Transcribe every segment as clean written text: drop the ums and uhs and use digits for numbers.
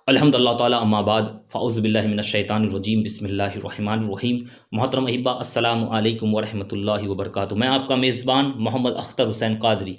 الحمد اللہ تعالیٰ اما بعد فاعوذ باللہ من الشیطان الرجیم بسم اللہ الرحمن الرحیم۔ محترم احبہ، السلام علیکم ورحمۃ اللہ وبرکاتہ۔ میں آپ کا میزبان محمد اختر حسین قادری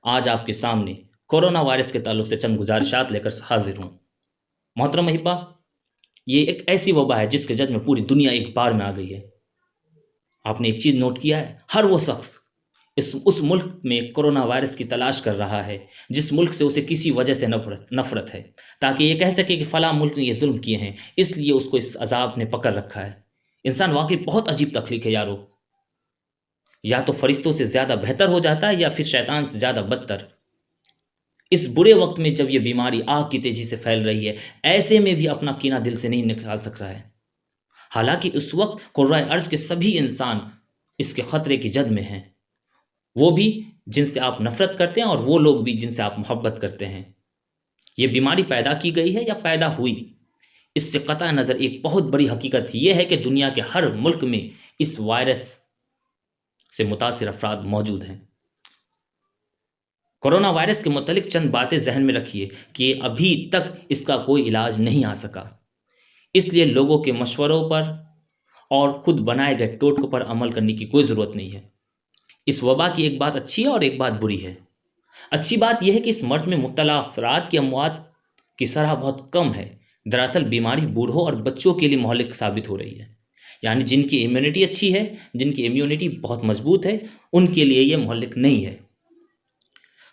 آج آپ کے سامنے کورونا وائرس کے تعلق سے چند گزارشات لے کر حاضر ہوں۔ محترم احبہ، یہ ایک ایسی وبا ہے جس کے جد میں پوری دنیا ایک بار میں آ گئی ہے۔ آپ نے ایک چیز نوٹ کیا ہے، ہر وہ شخص اس ملک میں کورونا وائرس کی تلاش کر رہا ہے جس ملک سے اسے کسی وجہ سے نفرت ہے، تاکہ یہ کہہ سکے کہ فلاں ملک نے یہ ظلم کیے ہیں، اس لیے اس کو اس عذاب نے پکڑ رکھا ہے۔ انسان واقعی بہت عجیب تخلیق ہے یارو، یا تو فرشتوں سے زیادہ بہتر ہو جاتا ہے یا پھر شیطان سے زیادہ بدتر۔ اس برے وقت میں جب یہ بیماری آگ کی تیزی سے پھیل رہی ہے، ایسے میں بھی اپنا کینہ دل سے نہیں نکال سک رہا ہے۔ حالانکہ اس وقت قرۂ ارض کے سبھی انسان اس کے خطرے کی جد میں ہیں، وہ بھی جن سے آپ نفرت کرتے ہیں اور وہ لوگ بھی جن سے آپ محبت کرتے ہیں۔ یہ بیماری پیدا کی گئی ہے یا پیدا ہوئی، اس سے قطع نظر ایک بہت بڑی حقیقت یہ ہے کہ دنیا کے ہر ملک میں اس وائرس سے متاثر افراد موجود ہیں۔ کورونا وائرس کے متعلق چند باتیں ذہن میں رکھیے کہ ابھی تک اس کا کوئی علاج نہیں آ سکا، اس لیے لوگوں کے مشوروں پر اور خود بنائے گئے ٹوٹکوں پر عمل کرنے کی کوئی ضرورت نہیں ہے۔ اس وبا کی ایک بات اچھی ہے اور ایک بات بری ہے۔ اچھی بات یہ ہے کہ اس مرض میں مبتلا افراد کی اموات کی شرح بہت کم ہے۔ دراصل بیماری بوڑھوں اور بچوں کے لیے مہلک ثابت ہو رہی ہے، یعنی جن کی امیونٹی اچھی ہے، جن کی امیونٹی بہت مضبوط ہے، ان کے لیے یہ مہلک نہیں ہے۔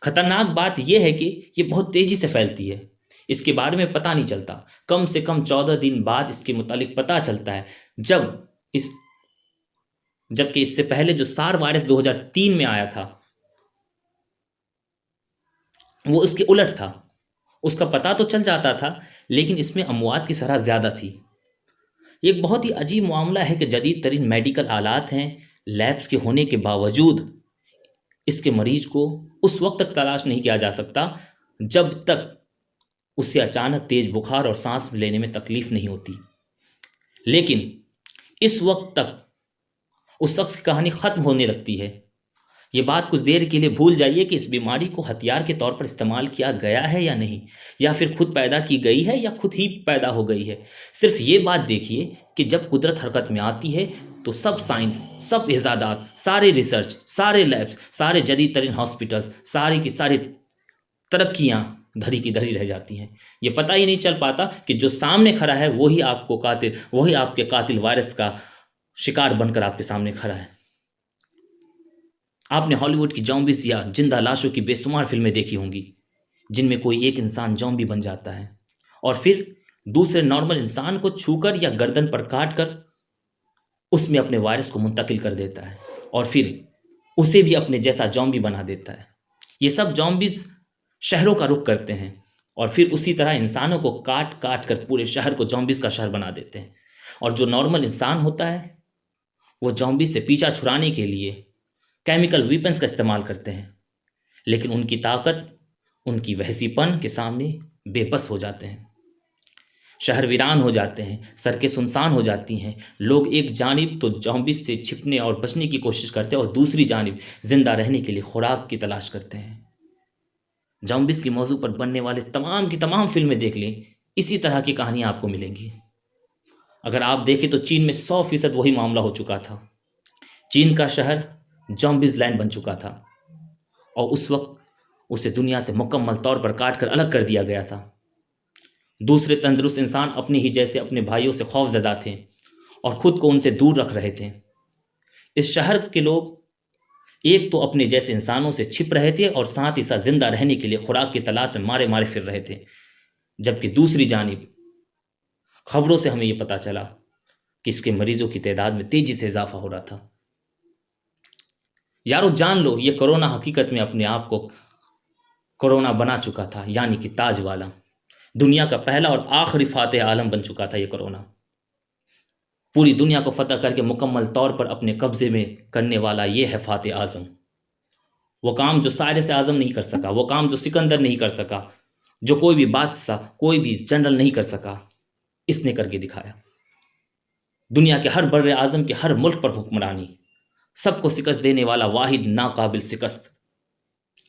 خطرناک بات یہ ہے کہ یہ بہت تیزی سے پھیلتی ہے، اس کے بارے میں پتہ نہیں چلتا۔ کم سے کم 14 دن بعد اس کے متعلق پتہ چلتا ہے، جبکہ اس سے پہلے جو سار وائرس 2003 میں آیا تھا وہ اس کے الٹ تھا، اس کا پتہ تو چل جاتا تھا لیکن اس میں اموات کی شرح زیادہ تھی۔ یہ ایک بہت ہی عجیب معاملہ ہے کہ جدید ترین میڈیکل آلات ہیں، لیبس کے ہونے کے باوجود اس کے مریض کو اس وقت تک تلاش نہیں کیا جا سکتا جب تک اسے اچانک تیز بخار اور سانس لینے میں تکلیف نہیں ہوتی۔ لیکن اس وقت تک اس شخص کی کہانی ختم ہونے لگتی ہے۔ یہ بات کچھ دیر کے لیے بھول جائیے کہ اس بیماری کو ہتھیار کے طور پر استعمال کیا گیا ہے یا نہیں، یا پھر خود پیدا کی گئی ہے یا خود ہی پیدا ہو گئی ہے۔ صرف یہ بات دیکھیے کہ جب قدرت حرکت میں آتی ہے تو سب سائنس، سب ایجادات، سارے ریسرچ، سارے لیبس، سارے جدید ترین ہاسپٹلز، ساری کی ساری ترقیاں دھری کی دھری رہ جاتی ہیں۔ یہ پتہ ہی نہیں چل پاتا کہ جو سامنے کھڑا ہے وہی آپ کے قاتل وائرس کا شکار بن کر آپ کے سامنے کھڑا ہے۔ آپ نے ہالی ووڈ کی زومبیز یا زندہ لاشوں کی بے شمار فلمیں دیکھی ہوں گی جن میں کوئی ایک انسان زومبی بن جاتا ہے اور پھر دوسرے نارمل انسان کو چھو کر یا گردن پر کاٹ کر اس میں اپنے وائرس کو منتقل کر دیتا ہے اور پھر اسے بھی اپنے جیسا زومبی بنا دیتا ہے۔ یہ سب زومبیز شہروں کا رخ کرتے ہیں اور پھر اسی طرح انسانوں کو کاٹ کاٹ کر پورے شہر کو زومبیز کا شہر بنا دیتے ہیں، اور جو نارمل انسان ہوتا ہے وہ زومبی سے پیچھا چھڑانے کے لیے کیمیکل ویپنز کا استعمال کرتے ہیں، لیکن ان کی طاقت، ان کی وحشی پن کے سامنے بے بس ہو جاتے ہیں۔ شہر ویران ہو جاتے ہیں، سڑکیں سنسان ہو جاتی ہیں، لوگ ایک جانب تو زومبیز سے چھپنے اور بچنے کی کوشش کرتے ہیں اور دوسری جانب زندہ رہنے کے لیے خوراک کی تلاش کرتے ہیں۔ زومبیز کے موضوع پر بننے والے تمام کی تمام فلمیں دیکھ لیں، اسی طرح کی کہانیاں آپ کو ملیں گی۔ اگر آپ دیکھیں تو چین میں 100% وہی معاملہ ہو چکا تھا۔ چین کا شہر زومبیز لینڈ بن چکا تھا اور اس وقت اسے دنیا سے مکمل طور پر کاٹ کر الگ کر دیا گیا تھا۔ دوسرے تندرست انسان اپنے ہی جیسے اپنے بھائیوں سے خوف زدہ تھے اور خود کو ان سے دور رکھ رہے تھے۔ اس شہر کے لوگ ایک تو اپنے جیسے انسانوں سے چھپ رہے تھے اور ساتھ ہی ساتھ زندہ رہنے کے لیے خوراک کی تلاش میں مارے مارے پھر رہے تھے، جبکہ دوسری جانب خبروں سے ہمیں یہ پتہ چلا کہ اس کے مریضوں کی تعداد میں تیزی سے اضافہ ہو رہا تھا۔ یارو جان لو، یہ کرونا حقیقت میں اپنے آپ کو کرونا بنا چکا تھا، یعنی کہ تاج والا، دنیا کا پہلا اور آخری فاتح عالم بن چکا تھا۔ یہ کرونا پوری دنیا کو فتح کر کے مکمل طور پر اپنے قبضے میں کرنے والا یہ ہے فاتح اعظم۔ وہ کام جو سائرس اعظم نہیں کر سکا، وہ کام جو سکندر نہیں کر سکا، جو کوئی بھی بادشاہ، کوئی بھی جنرل نہیں کر سکا، اس نے کر کے دکھایا۔ دنیا کے ہر بر اعظم کے ہر ملک پر حکمرانی، سب کو شکست دینے والا واحد ناقابل شکست،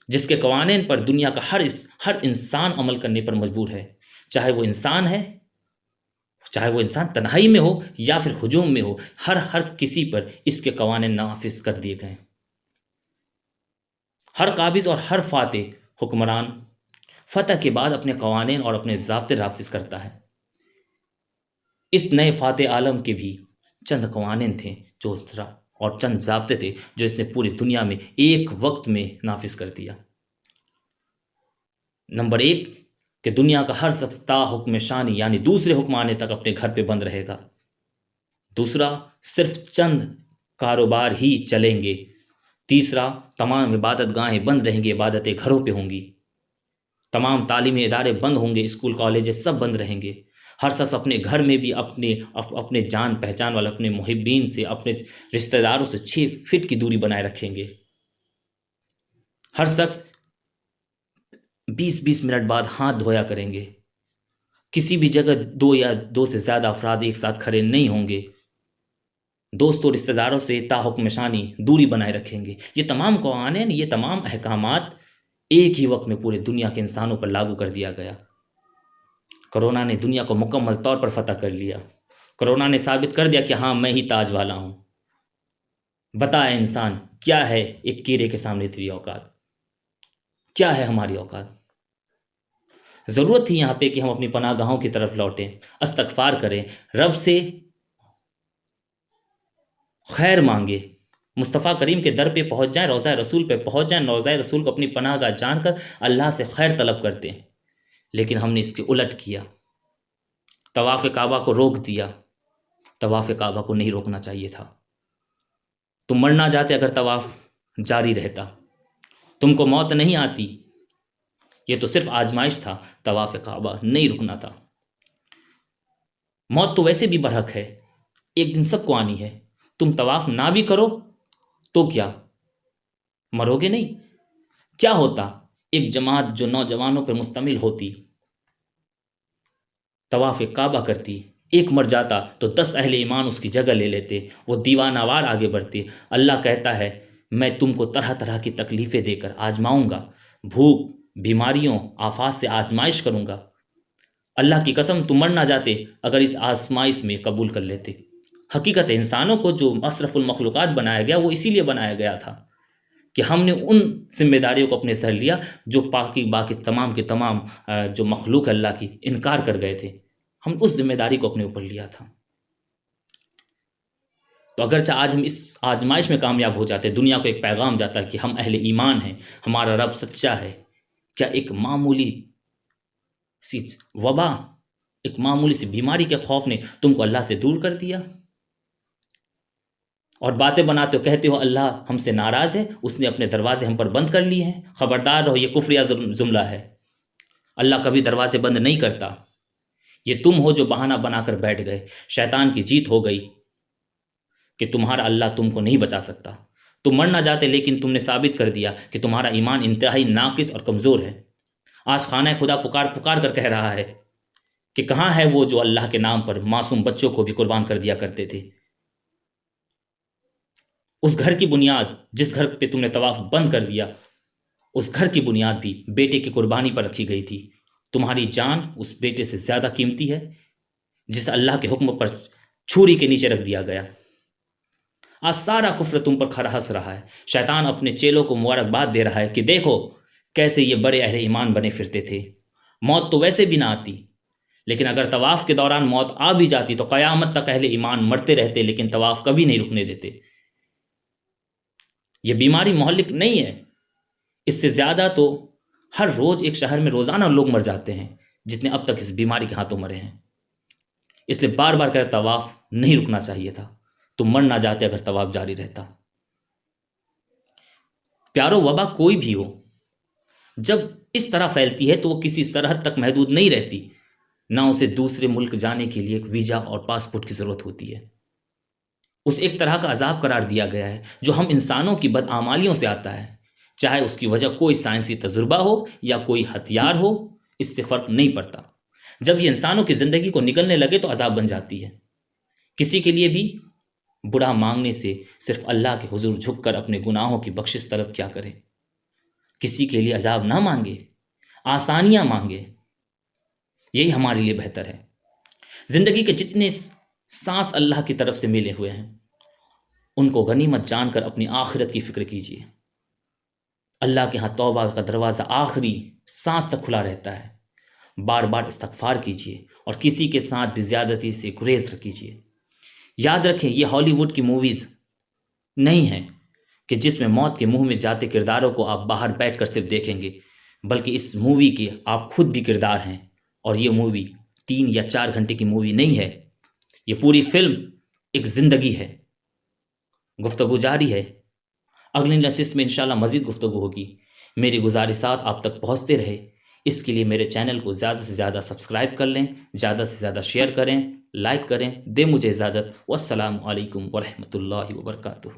جس کے قوانین پر دنیا کا ہر انسان عمل کرنے پر مجبور ہے، چاہے وہ انسان ہے، چاہے وہ انسان تنہائی میں ہو یا پھر ہجوم میں ہو، ہر کسی پر اس کے قوانین نافذ کر دیے گئے۔ ہر قابض اور ہر فاتح حکمران فتح کے بعد اپنے قوانین اور اپنے ضابطے نافذ کرتا ہے۔ اس نئے فاتح عالم کے بھی چند قوانین تھے جو اور چند ضابطے تھے جو اس نے پوری دنیا میں ایک وقت میں نافذ کر دیا۔ نمبر 1 کہ دنیا کا ہر شخص تا حکم شانی یعنی دوسرے حکم آنے تک اپنے گھر پہ بند رہے گا۔ دوسرا، صرف چند کاروبار ہی چلیں گے۔ تیسرا، تمام عبادت گاہیں بند رہیں گی، عبادتیں گھروں پہ ہوں گی۔ تمام تعلیمی ادارے بند ہوں گے، اسکول کالجز سب بند رہیں گے۔ ہر شخص اپنے گھر میں بھی اپنے جان پہچان والے، اپنے محبین سے، اپنے رشتہ داروں سے 6 فٹ کی دوری بنائے رکھیں گے۔ ہر شخص 20-20 منٹ بعد ہاتھ دھویا کریں گے۔ کسی بھی جگہ 2 یا 2 سے زیادہ افراد ایک ساتھ کھڑے نہیں ہوں گے۔ دوستوں رشتہ داروں سے تا حکم شانی دوری بنائے رکھیں گے۔ یہ تمام قوانین، یہ تمام احکامات ایک ہی وقت میں پورے دنیا کے انسانوں پر لاگو کر دیا گیا۔ کرونا نے دنیا کو مکمل طور پر فتح کر لیا۔ کرونا نے ثابت کر دیا کہ ہاں، میں ہی تاج والا ہوں۔ بتا اے انسان، کیا ہے ایک کیڑے کے سامنے تیری اوقات؟ کیا ہے ہماری اوقات؟ ضرورت تھی یہاں پہ کہ ہم اپنی پناہ گاہوں کی طرف لوٹیں، استغفار کریں، رب سے خیر مانگے، مصطفیٰ کریم کے در پہ پہنچ جائیں، روضہ رسول پہ پہنچ جائیں، روضہ رسول کو اپنی پناہ گاہ جان کر اللہ سے خیر طلب کرتے ہیں۔ لیکن ہم نے اس کے الٹ کیا، طواف کعبہ کو روک دیا۔ طواف کعبہ کو نہیں روکنا چاہیے تھا۔ تم مر نہ جاتے اگر طواف جاری رہتا، تم کو موت نہیں آتی۔ یہ تو صرف آزمائش تھا، طواف کعبہ نہیں رکنا تھا۔ موت تو ویسے بھی برحق ہے، ایک دن سب کو آنی ہے۔ تم طواف نہ بھی کرو تو کیا، مرو گے نہیں؟ کیا ہوتا ایک جماعت جو نوجوانوں پر مشتمل ہوتی، طواف کعبہ کرتی، ایک مر جاتا تو 10 اہل ایمان اس کی جگہ لے لیتے، وہ دیوانہ وار آگے بڑھتے۔ اللہ کہتا ہے میں تم کو طرح طرح کی تکلیفیں دے کر آزماؤں گا، بھوک، بیماریوں، آفات سے آزمائش کروں گا۔ اللہ کی قسم تم مر نہ جاتے اگر اس آزمائش میں قبول کر لیتے۔ حقیقت انسانوں کو جو اشرف المخلوقات بنایا گیا وہ اسی لیے بنایا گیا تھا کہ ہم نے ان ذمہ داریوں کو اپنے سر لیا جو باقی تمام کے تمام جو مخلوق اللہ کی انکار کر گئے تھے، ہم اس ذمہ داری کو اپنے اوپر لیا تھا۔ تو اگرچہ آج ہم اس آزمائش میں کامیاب ہو جاتے، دنیا کو ایک پیغام جاتا ہے کہ ہم اہل ایمان ہیں، ہمارا رب سچا ہے، کیا ایک معمولی سی وبا، ایک معمولی سی بیماری کے خوف نے تم کو اللہ سے دور کر دیا؟ اور باتیں بناتے ہو، کہتے ہو اللہ ہم سے ناراض ہے، اس نے اپنے دروازے ہم پر بند کر لیے ہیں۔ خبردار رہو، یہ کفریہ جملہ ہے۔ اللہ کبھی دروازے بند نہیں کرتا۔ یہ تم ہو جو بہانہ بنا کر بیٹھ گئے۔ شیطان کی جیت ہو گئی کہ تمہارا اللہ تم کو نہیں بچا سکتا۔ تم مر نہ جاتے لیکن تم نے ثابت کر دیا کہ تمہارا ایمان انتہائی ناقص اور کمزور ہے۔ آج خانہ خدا پکار کر کہہ رہا ہے کہ کہاں ہے وہ جو اللہ کے نام پر معصوم بچوں کو بھی قربان کر دیا کرتے تھے؟ اس گھر کی بنیاد، جس گھر پہ تم نے طواف بند کر دیا، اس گھر کی بنیاد بھی بیٹے کی قربانی پر رکھی گئی تھی۔ تمہاری جان اس بیٹے سے زیادہ قیمتی ہے جسے اللہ کے حکم پر چھری کے نیچے رکھ دیا گیا۔ آج سارا کفر تم پر کھڑا ہنس رہا ہے۔ شیطان اپنے چیلوں کو مبارکباد دے رہا ہے کہ دیکھو کیسے یہ بڑے اہل ایمان بنے پھرتے تھے۔ موت تو ویسے بھی نہ آتی، لیکن اگر طواف کے دوران موت آ بھی جاتی تو قیامت تک اہل ایمان مرتے رہتے، لیکن طواف کبھی نہیں رکنے دیتے۔ یہ بیماری مہلک نہیں ہے، اس سے زیادہ تو ہر روز ایک شہر میں روزانہ لوگ مر جاتے ہیں جتنے اب تک اس بیماری کے ہاتھوں مرے ہیں۔ اس لیے بار بار کہ طواف نہیں رکنا چاہیے تھا۔ تم مر نہ جاتے اگر طواف جاری رہتا۔ پیارو، وبا کوئی بھی ہو، جب اس طرح پھیلتی ہے تو وہ کسی سرحد تک محدود نہیں رہتی، نہ اسے دوسرے ملک جانے کے لیے ایک ویزا اور پاسپورٹ کی ضرورت ہوتی ہے۔ اس ایک طرح کا عذاب قرار دیا گیا ہے جو ہم انسانوں کی بدعمالیوں سے آتا ہے، چاہے اس کی وجہ کوئی سائنسی تجربہ ہو یا کوئی ہتھیار ہو، اس سے فرق نہیں پڑتا۔ جب یہ انسانوں کی زندگی کو نگلنے لگے تو عذاب بن جاتی ہے۔ کسی کے لیے بھی برا مانگنے سے صرف اللہ کے حضور جھک کر اپنے گناہوں کی بخشش طلب کیا کرے۔ کسی کے لیے عذاب نہ مانگے، آسانیاں مانگے۔ یہی ہمارے لیے بہتر ہے۔ زندگی کے جتنے سانس اللہ کی طرف سے ملے ہوئے ہیں ان کو غنیمت جان کر اپنی آخرت کی فکر کیجیے۔ اللہ کے ہاں توبہ کا دروازہ آخری سانس تک کھلا رہتا ہے۔ بار بار استغفار کیجیے اور کسی کے ساتھ بھی زیادتی سے گریز کیجیے۔ یاد رکھیں یہ ہالی ووڈ کی موویز نہیں ہیں کہ جس میں موت کے منہ میں جاتے کرداروں کو آپ باہر بیٹھ کر صرف دیکھیں گے، بلکہ اس مووی کے آپ خود بھی کردار ہیں۔ اور یہ مووی 3 یا 4 گھنٹے کی مووی نہیں ہے، یہ پوری فلم ایک زندگی ہے۔ گفتگو جاری ہے، اگلی نشست میں انشاءاللہ مزید گفتگو ہوگی۔ میری گزارشات آپ تک پہنچتے رہے اس کے لیے میرے چینل کو زیادہ سے زیادہ سبسکرائب کر لیں، زیادہ سے زیادہ شیئر کریں، لائک کریں۔ دے مجھے اجازت، والسلام علیکم ورحمۃ اللہ وبرکاتہ۔